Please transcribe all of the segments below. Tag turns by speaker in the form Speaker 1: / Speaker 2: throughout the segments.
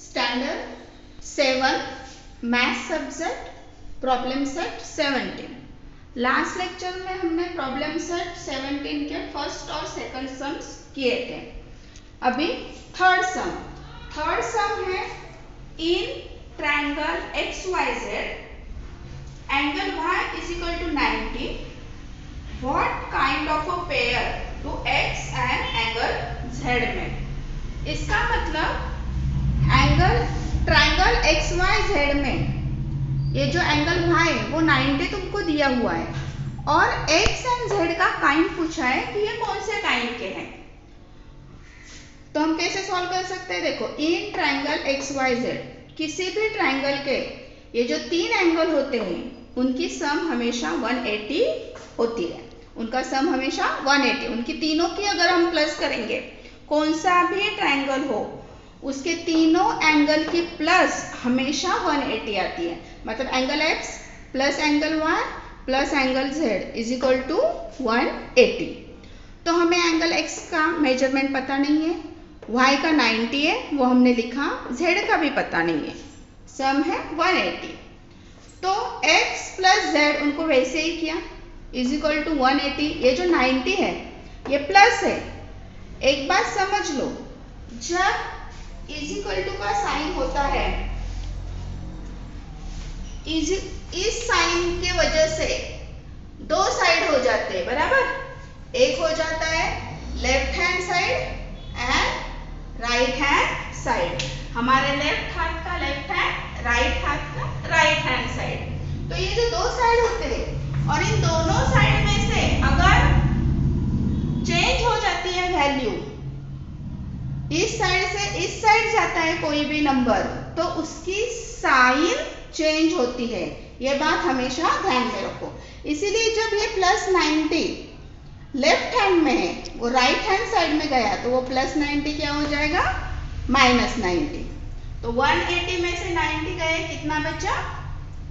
Speaker 1: Standard 7 math subject problem set 17। Last lecture में हमने problem set 17 के फर्स्ट और सेकंड सम्स किए थे। अभी थर्ड सम है in triangle XYZ angle Y is equal to 90 what kind of a pair to X and angle Z में। इसका मतलब एंगल ट्रायंगल XYZ में ये जो एंगल Y है वो 90 तुमको दिया हुआ है और X एंड Z का काइंड पूछा है कि ये कौन से काइंड के हैं। तो हम कैसे सॉल्व कर सकते हैं, देखो इन ट्रायंगल XYZ किसी भी ट्रायंगल के ये जो तीन एंगल होते हैं उनकी सम हमेशा 180 होती है। उनका सम हमेशा 180, उनकी तीनों की अगर हम प्लस करेंगे कौन सा भी ट्रायंगल हो उसके तीनों एंगल की प्लस हमेशा 180 आती है। मतलब angle X plus angle Y plus angle Z is equal to 180। तो हमें एंगल X का मेजरमेंट पता नहीं है, Y का 90 है वो हमने लिखा, Z का भी पता नहीं है, सम है 180। तो X प्लस Z उनको वैसे ही किया इज इक्वल टू 180। ये जो 90 है ये प्लस है। एक बात समझ लो, जब इज इक्वल टू का साइन होता है इस साइन के वजह से दो साइड हो जाते हैं बराबर। एक हो जाता है left hand side and right hand side. हमारे लेफ्ट हाथ का लेफ्ट हैंड, राइट हाथ का राइट हैंड साइड। तो ये जो दो साइड होते हैं और इन दोनों साइड में से अगर चेंज हो जाती है वैल्यू, इस साइड से इस साइड जाता है कोई भी नंबर तो उसकी साइन चेंज होती है। ये बात हमेशा ध्यान में रखो। इसीलिए जब ये प्लस 90 लेफ्ट हैंड में है वो राइट हैंड साइड में गया तो वो प्लस 90 क्या हो जाएगा, माइनस 90। तो 180 में से 90 गए, कितना बचा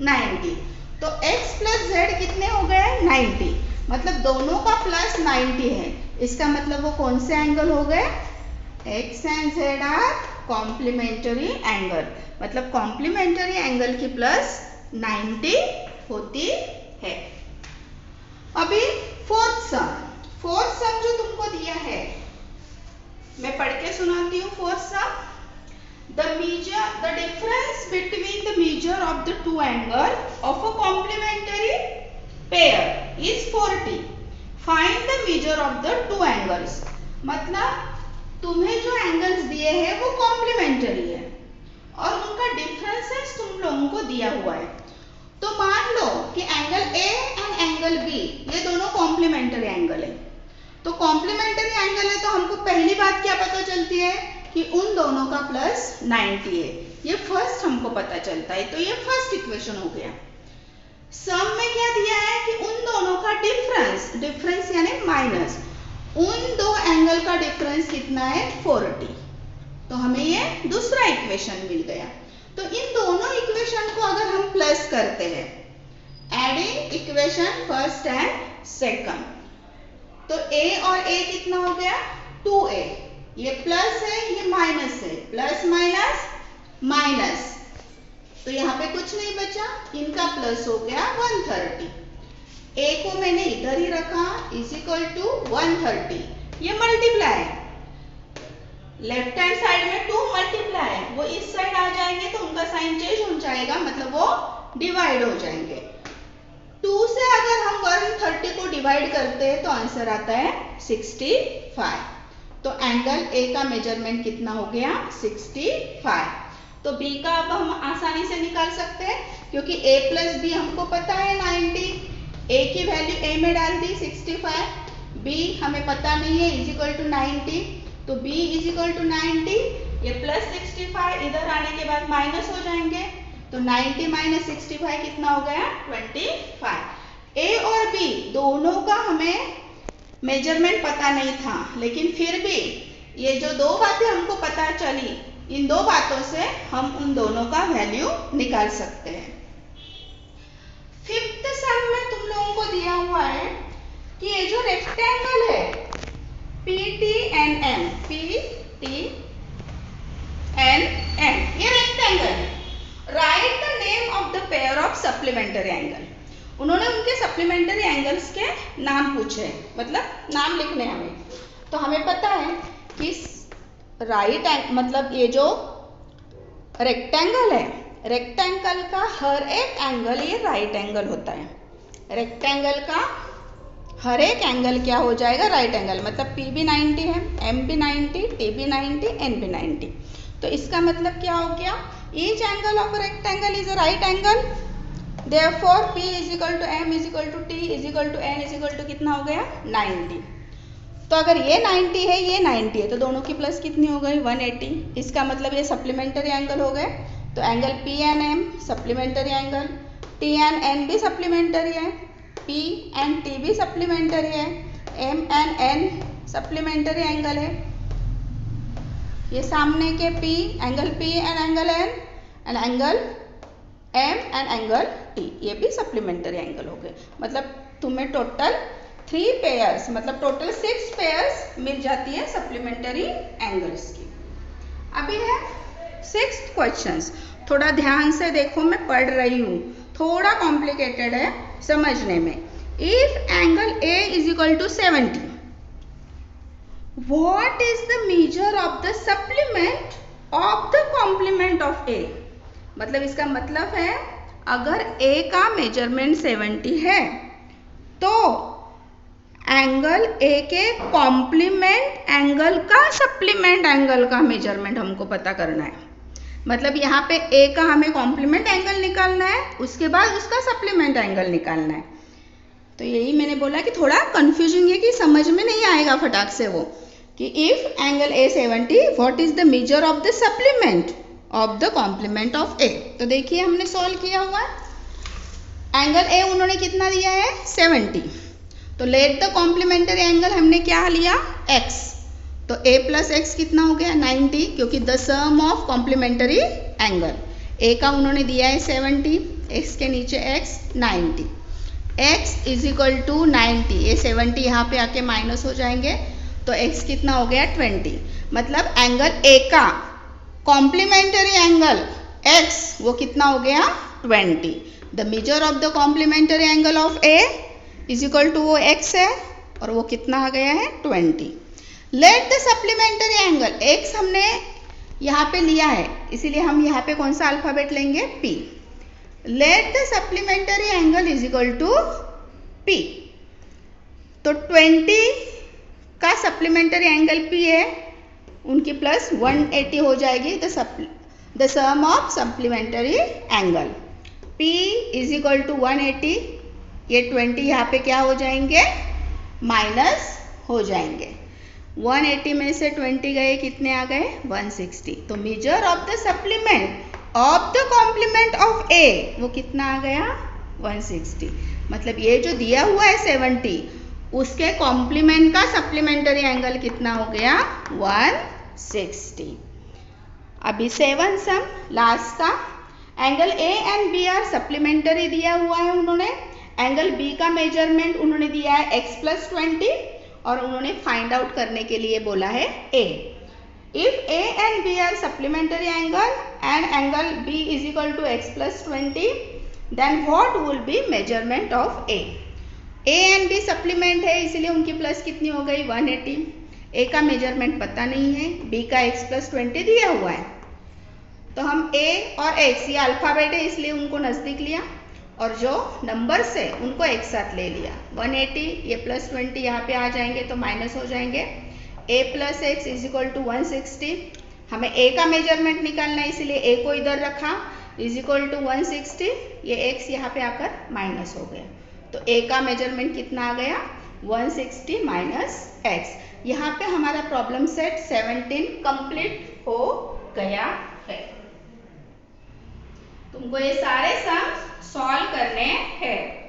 Speaker 1: 90। तो x प्लस z कितने हो गए 90। मतलब दोनों का प्लस 90 है। इसका मतलब वो कौन से एंगल हो गए, X and Z are complementary angle. मतलब कॉम्प्लीमेंट्री एंगल की प्लस 90 होती है। अभी फोर्थ सम जो तुमको दिया है मैं पढ़ के सुनाती हूँ। Fourth some, the difference between the measure of the two angle of a complementary pair is 40. Find the measure of the two angles. मतलब तुम्हें जो एंगल्स दिए हैं वो कॉम्प्लीमेंट्री है और उनका डिफरेंसेस तुम लोगों को दिया हुआ है। तो मान लो कि angle A and angle B ये दोनों कॉम्प्लीमेंट्री एंगल है। तो कॉम्प्लीमेंट्री एंगल है तो हमको पहली बात क्या पता चलती है कि उन दोनों का प्लस 90 है। ये फर्स्ट हमको पता चलता है। तो ये फर्स्ट इक्वेशन हो गया। सम में क्या दिया है कि उन दोनों का डिफरेंस यानी माइनस, उन दो एंगल का डिफरेंस कितना है 40। तो हमें ये दूसरा इक्वेशन मिल गया। तो इन दोनों इक्वेशन को अगर हम प्लस करते हैं, adding equation first and second, तो a और a कितना हो गया 2a। ये प्लस है ये माइनस है, प्लस माइनस माइनस, तो यहाँ पे कुछ नहीं बचा, इनका प्लस हो गया 130। a को मैंने इधर ही रखा इज इक्वल टू 130। ये मल्टीप्लाई, लेफ्ट हैंड साइड में 2 मल्टीप्लाई, वो इस साइड आ जाएंगे तो उनका साइन चेंज हो जाएगा, मतलब वो डिवाइड हो जाएंगे। 2 से अगर हम 130 को डिवाइड करते हैं तो आंसर आता है 65। तो एंगल A का मेजरमेंट कितना हो गया 65। तो B का अब हम आसानी से निकाल सकते हैं क्योंकि A प्लस B हमको पता है 90। A की वैल्यू A में डाल दी 65, B हमें पता नहीं है इज इक्वल टू 90। तो B इज इक्वल टू 90, ये प्लस 65 इधर आने के बाद माइनस हो जाएंगे। तो 90 माइनस 65 कितना हो गया 25। A और B दोनों का हमें मेजरमेंट पता नहीं था, लेकिन फिर भी ये जो दो बातें हमको पता चली, इन दो बातों से हम उन दोनों का वैल्यू निकाल सकते हैं। फिफ्थ सम में तुम लोगों को दिया हुआ है कि ये जो रेक्टेंगल है PTNM, PTNM, ये सप्लीमेंट्री एंगल। उन्होंने उनके सप्लीमेंट्री एंगल्स के नाम पूछे, मतलब नाम लिखने हमें। तो हमें पता है कि राइट मतलब ये जो रेक्टेंगल है, रेक्टेंगल का हर एक एंगल ये राइट एंगल होता है। रेक्टेंगल का हर एक एंगल क्या हो जाएगा? Right angle. मतलब पी भी 90 है, एम भी 90, टी भी 90, एन भी 90। तो इसका मतलब क्या हो गया? Each angle of rectangle is a right angle, therefore P is equal to M is equal to T is equal to N is equal to कितना हो गया? 90। तो अगर ये 90 है, ये 90 है, तो दोनों की प्लस कितनी हो गई? 180। इसका मतलब ये सप्लीमेंट्री एंगल हो गए। तो angle P and M supplementary angle, T and N भी सप्लीमेंट्री है, P एंड T भी सप्लीमेंट्री है, M and N supplementary angle है। ये सामने के P, angle P and angle N and angle M and angle T, ये भी सप्लीमेंट्री एंगल हो गए। मतलब तुम्हें टोटल 3 पेयर्स, मतलब टोटल 6 पेयर्स मिल जाती है सप्लीमेंट्री एंगल्स की। अभी है 6th क्वेश्चंस। थोड़ा ध्यान से देखो, मैं पढ़ रही हूँ, थोड़ा कॉम्प्लिकेटेड है समझने में। If angle A is equal to 70, what is the measure of the supplement of the complement of A? मतलब इसका मतलब है अगर A का मेजरमेंट 70 है तो एंगल A के कॉम्प्लीमेंट एंगल का सप्लीमेंट एंगल का मेजरमेंट हमको पता करना है। मतलब यहाँ पे A का हमें कॉम्प्लीमेंट एंगल निकालना है, उसके बाद उसका सप्लीमेंट एंगल निकालना है। तो यही मैंने बोला कि थोड़ा कंफ्यूजिंग है कि समझ में नहीं आएगा फटाक से वो, कि if angle A 70, what is the measure of the supplement of the complement of A? तो देखिए हमने सॉल्व किया हुआ है। एंगल A उन्होंने कितना दिया है? 70। तो लेट द कॉम्प्लीमेंट्री एंगल हमने क्या लिया? x। तो a प्लस एक्स कितना हो गया? 90, क्योंकि the sum of complementary angle. a का उन्होंने दिया है 70, x के नीचे x 90, x is equal to 90। ये 70 यहाँ पे आके माइनस हो जाएंगे, तो x कितना हो गया? 20। मतलब एंगल a का कॉम्प्लीमेंट्री एंगल x वो कितना हो गया? 20। The measure of the complementary angle of a is equal to वो x है, और वो कितना आ गया है? 20। Late the supplementary angle, x हमने यहाँ पे लिया है, इसीलिए हम यहाँ पे कौन सा अल्फाबेट लेंगे? P। Let the supplementary angle is equal to P। तो 20 का सप्लीमेंट्री एंगल P है, उनकी प्लस 180 हो जाएगी the sum of supplementary angle. P is equal to 180, ये 20 यहाँ पे क्या हो जाएंगे? माइनस हो जाएंगे। 180 में से 20 गए, कितने आ गए? 160। तो measure of the supplement of the complement of A वो कितना आ गया? 160। मतलब ये जो दिया हुआ है 70, उसके कॉम्प्लीमेंट का सप्लीमेंट्री एंगल कितना हो गया? 160। अभी 7 सम लास्ट का। Angle A and B are supplementary दिया हुआ है उन्होंने। एंगल B का मेजरमेंट उन्होंने दिया है x प्लस 20, और उन्होंने फाइंड आउट करने के लिए बोला है A। If A and B are supplementary angle and angle B is equal to x plus 20, then what will be measurement of A? A and B supplement है, इसलिए उनकी प्लस कितनी हो गई? 180। A का मेजरमेंट पता नहीं है, B का x प्लस 20 दिया हुआ है, तो हम A और x, ये अल्फाबेट है इसलिए उनको नज़दीक लिया, और जो नंबर से उनको एक साथ ले लिया। 180, ये प्लस 20 यहाँ पे आ जाएंगे तो माइनस हो जाएंगे। a plus x is equal to 160। हमें a का मेजरमेंट निकालना है, इसीलिए a को इधर रखा, इज इक्वल टू 160। ये x यहाँ पे आकर माइनस हो गया, तो a का मेजरमेंट कितना आ गया? 160 माइनस x। यहाँ पे हमारा प्रॉब्लम सेट 17 कंप्लीट हो गया है। तुमको ये सारे सम सॉल्व करने हैं।